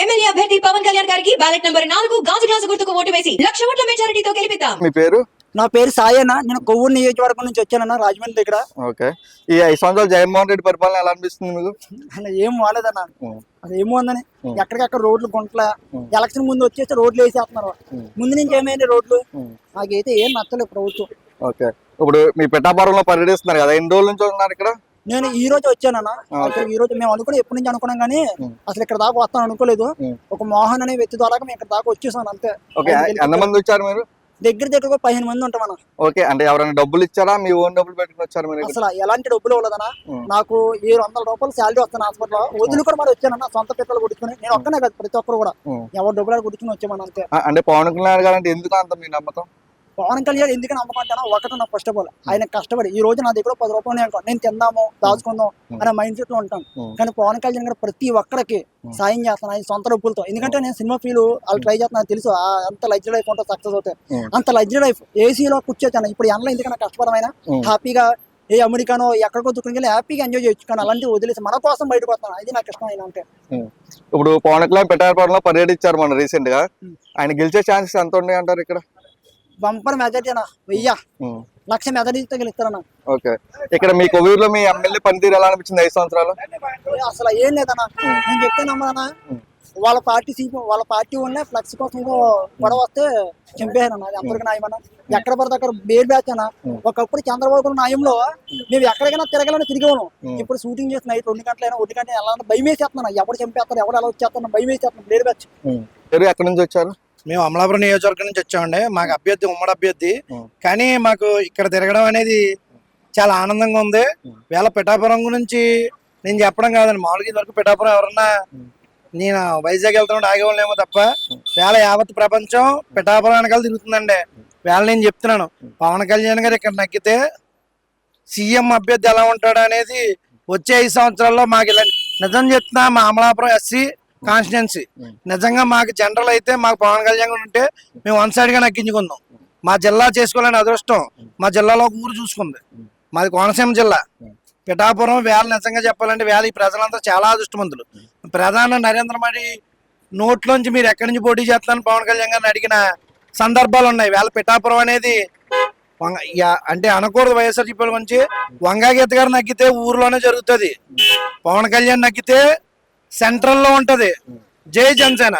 MLA అభ్యర్థి పవన్ కళ్యాణ్ గారికి ballot number 4 గాజు గ్లాసు గుర్తుకు ఓటు వేసి 1,00,000 ఓట్ల మెజారిటీతో గెలిపిద్దాం. మీ పేరు? నా పేరు సాయన్న. నేను కొవ్వూరు నియోజకవర్గం నుంచి వచ్చానన్న, రాజమండ్రి దగ్గర. ఓకే. ఈ 5 సంవత్సరాలు జగన్మోహన్ రెడ్డి పరిపాలన ఎలా అనిపిస్తుంది మీకు? అన్న ఏం వాలేదన్న, అది ఏమోందని ఎక్కడికక్కడ రోడ్లు గుంటల ఎలక్షన్ ముందు వచ్చేస్తే రోడ్లు వేసేస్తున్నారు. ముందు నుంచి ఏమైంది రోడ్లు? నాకైతే ఏం నచ్చలేదు ప్రభుత్వం. ఓకే. ఇప్పుడు మీ పిఠాపురంలో పర్యటిస్తున్నారు కదా, ఎన్ని రోజుల నుంచి ఉన్నారు ఇక్కడ? నేను ఈ రోజు వచ్చానన్న. ఈ రోజు మేము అనుకున్నాం, ఎప్పటి నుంచి అనుకున్నాం కానీ అసలు ఇక్కడ దాకా వస్తాను అనుకోలేదు. ఒక మోహన్ అనే వ్యక్తి ద్వారా మేము ఇక్కడ దాకా వచ్చేసాను అంతే. ఓకే. ఎంతమంది వచ్చారు మీరు? దగ్గర 15 మంది ఉంటామన్న. ఓకే. అంటే ఎవరైనా డబ్బులు ఇచ్చారా, మీ ఓన్ డబ్బులు పెట్టుకుని వచ్చారు మీరు? అసలు ఎలాంటి డబ్బులు ఇవ్వలేదన్న. నాకు 700 రూపాయలు శాలరీ వస్తాను హాస్పిటల్లో. వదులు కూడా మరి వచ్చానన్న, సొంత పిల్లలు కొట్టుకుని. నేను ఒక్కనే కాదు, ప్రతి ఒక్కరు కూడా ఎవరు డబ్బులు కొట్టుకుని వచ్చామని అంతే. అంటే పవన్ కళ్యాణ్ గారు అంటే ఎందుకు అంత మీ నమ్మకం? పవన్ కళ్యాణ్ ఎందుకని నమ్మకంటానా, ఒకటి నా ఫస్ట్ ఆఫ్ ఆల్ ఆయన కష్టపడి ఈ రోజు నా దగ్గర 10 రూపాయలు అనుకో, నేను తిందాము దాచుకుందాం అనే మైండ్ సెట్ లో ఉంటాను. కానీ పవన్ కళ్యాణ్ గారు ప్రతి ఒక్కరికి సాయం చేస్తాను ఆయన సొంత డబ్బులతో. ఎందుకంటే నేను సినిమా ఫీల్ వాళ్ళు ట్రై చేస్తున్నాను తెలుసు, అంత లగ్జరీ లైఫ్ ఉంటుంది సక్సెస్ అవుతాయి. అంత లగ్జరీ లైఫ్ ఏసీలో కూర్చోచ్చాను. ఇప్పుడు ఎండలో ఎందుకన్నా కష్టపడమైన హ్యాపీగా ఏ అమెరికానో ఎక్కడికో దుఃఖం హ్యాపీగా ఎంజాయ్ చేయొచ్చు. కానీ అలాంటివి వదిలేసి మన కోసం బయటకు వస్తాను, అది నాకు ఇష్టం అయినా అంటే. ఇప్పుడు పవన్ కళ్యాణ్ పిఠాపురంలో పర్యటించారు మన రీసెంట్ గా, ఆయన గెలిచే ఛాన్సెస్ ఎంత ఉన్నాయి అంటారు ఇక్కడ? బంపర్ మెజార్టీ అన్న, 1,00,000 మెజార్టీతో గెలుస్తారన్న. ఓకే. ఇక్కడ మీ కొవ్వూరులో మీ ఎమ్మెల్యే పనితీరు ఎలా అనిపించింది 5 సంవత్సరాలు? అసలు ఏం లేదన్నా, నేను చెప్తే నమ్మదన్నా. వాళ్ళ పార్టీ ఉన్న ఫ్లెక్స్ కోసం గొడవ వస్తే చంపేయాను అన్న. అది అందరికీ న్యాయమన్నా. ఎక్కడ పడితే అక్కడ బేర్ బ్యాచ్ అన్న. ఒకప్పుడు చంద్రబాబు న్యాయంలో మేము ఎక్కడికైనా తిరగాలని తిరిగేవాను. ఇప్పుడు షూటింగ్ చేసిన 2 గంటలైనా 1 గంట ఎలా భయం వేసేస్తున్నాను. ఎవరు చంపేస్తారు, ఎవరు ఎలా వచ్చేస్తాను భయం వేసేస్తున్నాను. బేర్ బ్యాచ్. ఎక్కడి నుంచి వచ్చారు? మేము అమలాపురం నియోజకవర్గం నుంచి వచ్చామండి. మాకు అభ్యర్థి ఉమ్మడి అభ్యర్థి, కానీ మాకు ఇక్కడ తిరగడం అనేది చాలా ఆనందంగా ఉంది. వేళ పిఠాపురం గురించి నేను చెప్పడం కాదండి, మామూలుగా ఇదివరకు పిఠాపురం ఎవరన్నా నేను వైజాగ్ వెళ్తున్నట్టు ఆగేవాళ్ళేమో తప్ప వేళ యావత్ ప్రపంచం పిఠాపురం వెనకాల తిరుగుతుందండి. వేళ నేను చెప్తున్నాను, పవన్ కళ్యాణ్ గారు ఇక్కడ నక్కితే సీఎం అభ్యర్థి ఎలా ఉంటాడు అనేది వచ్చే 5 సంవత్సరాల్లో మాకు ఇలా నిజం చెప్తున్నా. మా అమలాపురం ఎస్సీ కాన్స్టిట్యున్సీ నిజంగా మాకు జనరల్ అయితే మాకు పవన్ కళ్యాణ్ ఉంటే మేము 1 సైడ్ గా నక్కించుకుందాం. మా జిల్లా చేసుకోవాలని అదృష్టం మా జిల్లాలో ఒక ఊరు చూసుకుంది. మాది కోనసీమ జిల్లా పిఠాపురం. వేళ నిజంగా చెప్పాలంటే వేళ ఈ ప్రజలంతా చాలా అదృష్టవంతులు. ప్రధాని నరేంద్ర మోడీ నోట్లోంచి మీరు ఎక్కడి నుంచి పోటీ చేస్తానని పవన్ కళ్యాణ్ గారిని అడిగిన సందర్భాలు ఉన్నాయి. వేళ పిఠాపురం అనేది అంటే అనకూడదు వైఎస్ఆర్సీపీ గురించి. వంగాగీత గారు నక్కితే ఊర్లోనే జరుగుతుంది, పవన్ కళ్యాణ్ నక్కితే సెంట్రల్ లో ఉంటది. జై జనసేన.